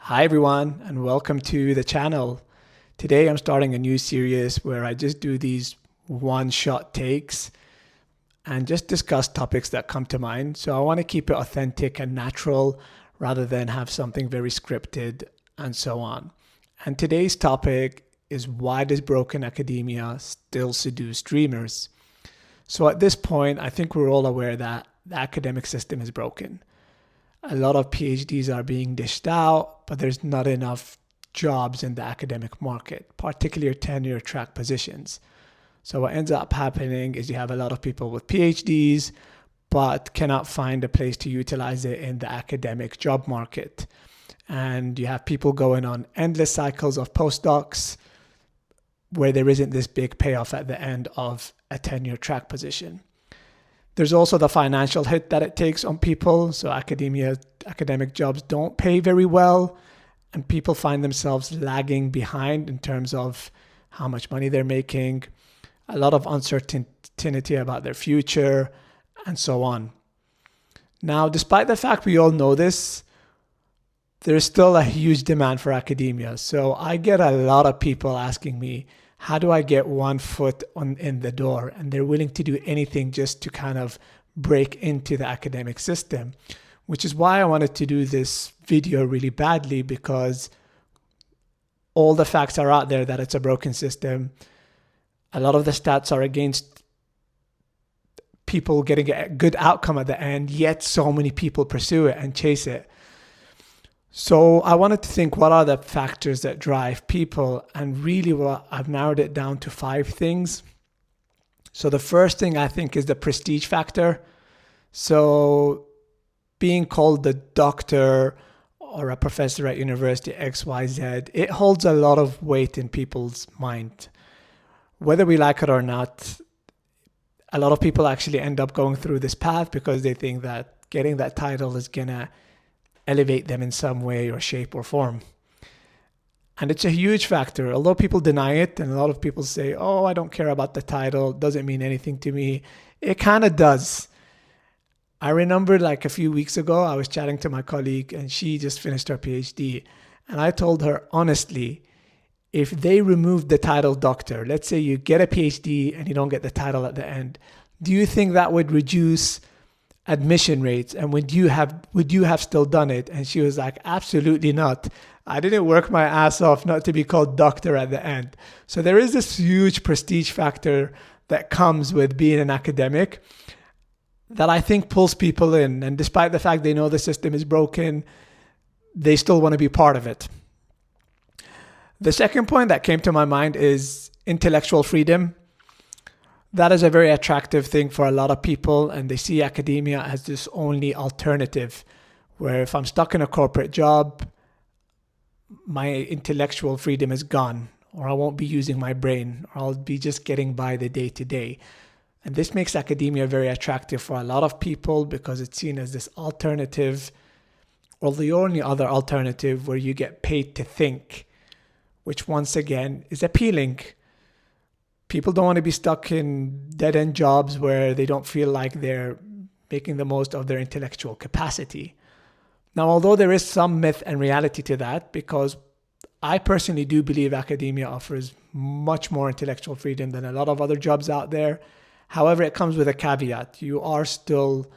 Hi everyone, and welcome to the channel. Today I'm starting a new series where I just do these one-shot takes and just discuss topics that come to mind. So I want to keep it authentic and natural rather than have something very scripted and so on. And today's topic is, why does broken academia still seduce dreamers? So at this point, I think we're all aware that the academic system is broken. A lot of PhDs are being dished out, but there's not enough jobs in the academic market, particularly tenure track positions. So what ends up happening is you have a lot of people with PhDs, but cannot find a place to utilize it in the academic job market. And you have people going on endless cycles of postdocs where there isn't this big payoff at the end of a tenure track position. There's also the financial hit that it takes on people. So academic jobs don't pay very well, and people find themselves lagging behind in terms of how much money they're making, a lot of uncertainty about their future, and so on. Now, despite the fact we all know this, there's still a huge demand for academia. So I get a lot of people asking me, how do I get one foot in the door? And they're willing to do anything just to kind of break into the academic system, which is why I wanted to do this video really badly, because all the facts are out there that it's a broken system. A lot of the stats are against people getting a good outcome at the end, yet so many people pursue it and chase it. So I wanted to think, what are the factors that drive people? And really, I've narrowed it down to 5 things. So the first thing I think is the prestige factor. So being called the doctor or a professor at university XYZ, it holds a lot of weight in people's mind. Whether we like it or not, a lot of people actually end up going through this path because they think that getting that title is going to elevate them in some way or shape or form. And it's a huge factor. Although people deny it, and a lot of people say, oh, I don't care about the title, it doesn't mean anything to me. It kind of does. I remember like a few weeks ago, I was chatting to my colleague and she just finished her PhD. And I told her, honestly, if they removed the title doctor, let's say you get a PhD and you don't get the title at the end, do you think that would reduce admission rates? And would you have still done it? And she was like, absolutely not. I didn't work my ass off not to be called doctor at the end. So there is this huge prestige factor that comes with being an academic that I think pulls people in. And despite the fact they know the system is broken, they still want to be part of it. The second point that came to my mind is intellectual freedom. That is a very attractive thing for a lot of people, and they see academia as this only alternative, where if I'm stuck in a corporate job, my intellectual freedom is gone, or I won't be using my brain, or I'll be just getting by the day to day. And this makes academia very attractive for a lot of people because it's seen as this alternative, or the only other alternative, where you get paid to think, which once again is appealing. People don't want to be stuck in dead-end jobs where they don't feel like they're making the most of their intellectual capacity. Now, although there is some myth and reality to that, because I personally do believe academia offers much more intellectual freedom than a lot of other jobs out there. However, it comes with a caveat. You are still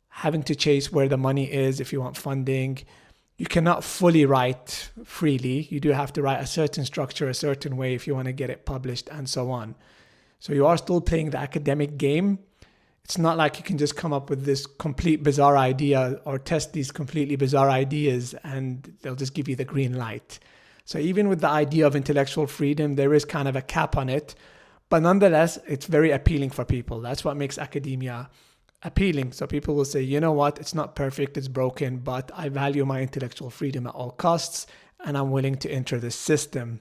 having to chase where the money is if you want funding. You cannot fully write freely. You do have to write a certain structure, a certain way if you want to get it published, and so on. So you are still playing the academic game. It's not like you can just come up with this complete bizarre idea or test these completely bizarre ideas and they'll just give you the green light. So even with the idea of intellectual freedom, there is kind of a cap on it. But nonetheless, it's very appealing for people. That's what makes academia appealing. So people will say, you know what, it's not perfect, it's broken, but I value my intellectual freedom at all costs, and I'm willing to enter this system.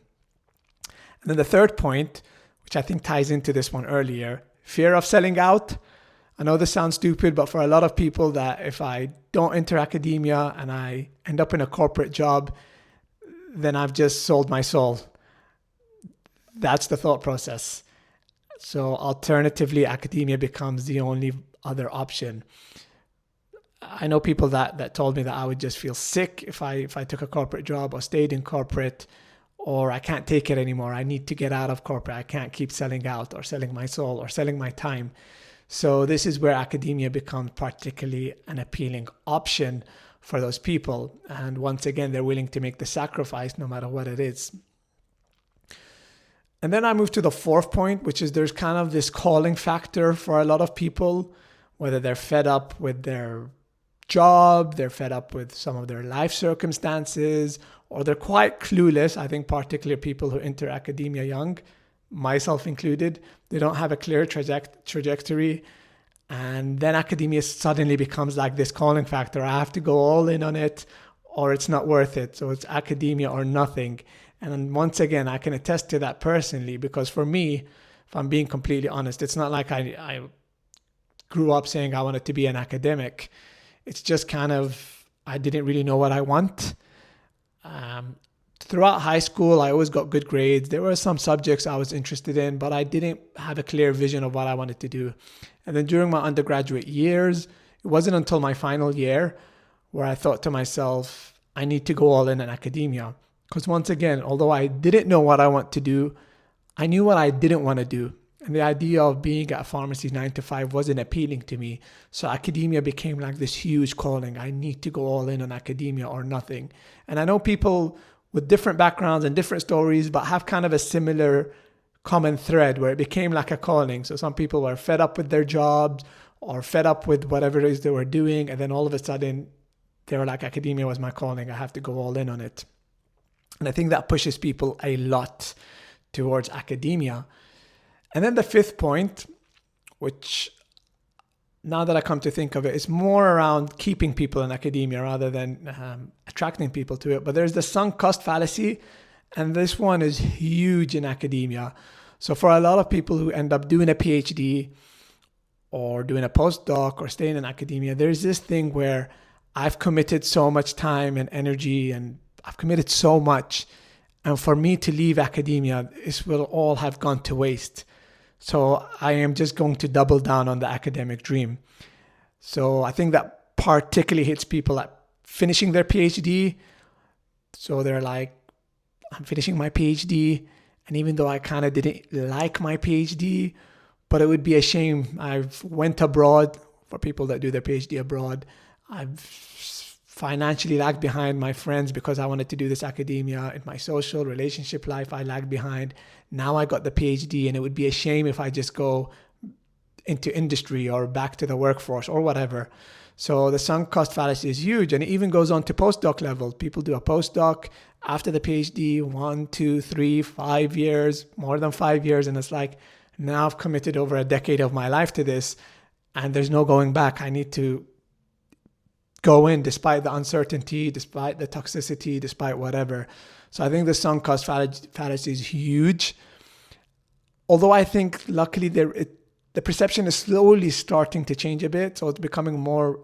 And then the third point, which I think ties into this one earlier, fear of selling out. I know this sounds stupid, but for a lot of people, that if I don't enter academia and I end up in a corporate job, then I've just sold my soul. That's the thought process. So alternatively, academia becomes the only other option. I know people that told me that I would just feel sick if I took a corporate job or stayed in corporate, or I can't take it anymore. I need to get out of corporate. I can't keep selling out or selling my soul or selling my time. So this is where academia becomes particularly an appealing option for those people. And once again, they're willing to make the sacrifice no matter what it is. And then I move to the fourth point, which is there's kind of this calling factor for a lot of people, whether they're fed up with their job, they're fed up with some of their life circumstances, or they're quite clueless. I think particularly people who enter academia young, myself included, they don't have a clear trajectory. And then academia suddenly becomes like this calling factor. I have to go all in on it or it's not worth it. So it's academia or nothing. And once again, I can attest to that personally, because for me, if I'm being completely honest, it's not like I grew up saying I wanted to be an academic. It's just kind of, I didn't really know what I want. Throughout high school, I always got good grades. There were some subjects I was interested in, but I didn't have a clear vision of what I wanted to do. And then during my undergraduate years, it wasn't until my final year where I thought to myself, I need to go all in academia. Because once again, although I didn't know what I want to do, I knew what I didn't want to do. And the idea of being at a pharmacy 9 to 5 wasn't appealing to me. So academia became like this huge calling. I need to go all in on academia or nothing. And I know people with different backgrounds and different stories, but have kind of a similar common thread where it became like a calling. So some people were fed up with their jobs or fed up with whatever it is they were doing. And then all of a sudden they were like, academia was my calling. I have to go all in on it. And I think that pushes people a lot towards academia. And then the fifth point, which now that I come to think of it, is more around keeping people in academia rather than attracting people to it. But there's the sunk cost fallacy, and this one is huge in academia. So for a lot of people who end up doing a PhD or doing a postdoc or staying in academia, there's this thing where I've committed so much time and energy and I've committed so much. And for me to leave academia, this will all have gone to waste. So I am just going to double down on the academic dream. So I think that particularly hits people at finishing their PhD. So they're like, I'm finishing my PhD. And even though I kind of didn't like my PhD, but it would be a shame. I've went abroad. For people that do their PhD abroad, I've financially lagged behind my friends because I wanted to do this academia. In my social relationship life, I lagged behind. Now I got the PhD, and it would be a shame if I just go into industry or back to the workforce or whatever. So the sunk cost fallacy is huge, and it even goes on to postdoc level. People do a postdoc after the PhD, 1, 2, 3, 5 years, more than 5 years. And it's like, now I've committed over a decade of my life to this and there's no going back. I need to go in despite the uncertainty, despite the toxicity, despite whatever. So I think the sunk cost fallacy is huge. Although I think luckily the perception is slowly starting to change a bit. So it's becoming more,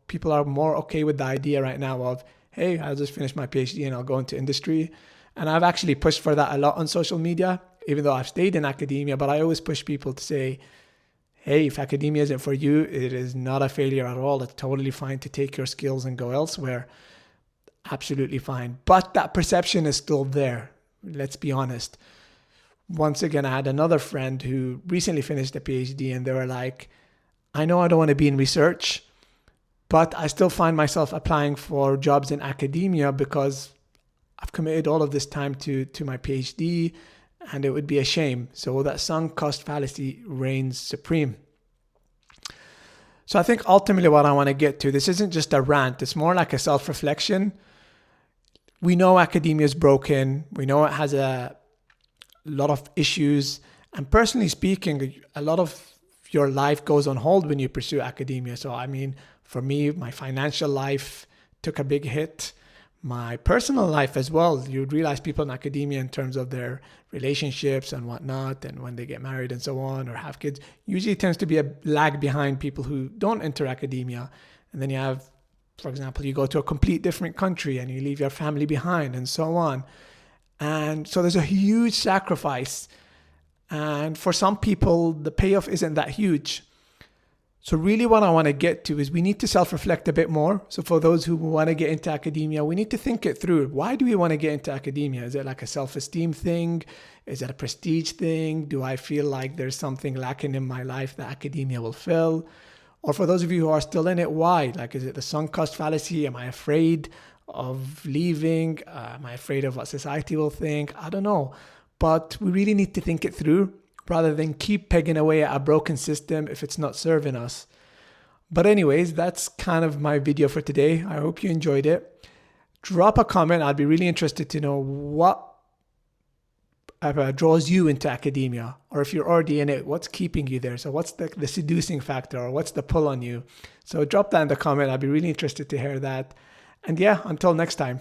people are more okay with the idea right now of, hey, I'll just finish my PhD and I'll go into industry. And I've actually pushed for that a lot on social media, even though I've stayed in academia, but I always push people to say, hey, if academia isn't for you, it is not a failure at all. It's totally fine to take your skills and go elsewhere. Absolutely fine. But that perception is still there. Let's be honest. Once again, I had another friend who recently finished a PhD and they were like, I know I don't want to be in research, but I still find myself applying for jobs in academia because I've committed all of this time to my PhD and it would be a shame. So that sunk cost fallacy reigns supreme. So I think ultimately what I want to get to, this isn't just a rant, it's more like a self-reflection. We know academia is broken. We know it has a lot of issues. And personally speaking, a lot of your life goes on hold when you pursue academia. So I mean, for me, my financial life took a big hit. My personal life as well. You'd realize people in academia in terms of their relationships and whatnot, and when they get married and so on, or have kids, usually tends to be a lag behind people who don't enter academia. And then you have, for example, you go to a complete different country and you leave your family behind and so on. And so there's a huge sacrifice. And for some people, the payoff isn't that huge. So really what I want to get to is we need to self-reflect a bit more. So for those who want to get into academia, we need to think it through. Why do we want to get into academia? Is it like a self-esteem thing? Is it a prestige thing? Do I feel like there's something lacking in my life that academia will fill? Or for those of you who are still in it, why? Like, is it the sunk cost fallacy? Am I afraid of leaving? Am I afraid of what society will think? I don't know. But we really need to think it through rather than keep pegging away at a broken system if it's not serving us. But anyways, that's kind of my video for today. I hope you enjoyed it. Drop a comment. I'd be really interested to know what draws you into academia, or if you're already in it, what's keeping you there? So what's the seducing factor, or what's the pull on you? So drop that in the comment. I'd be really interested to hear that. And yeah, until next time.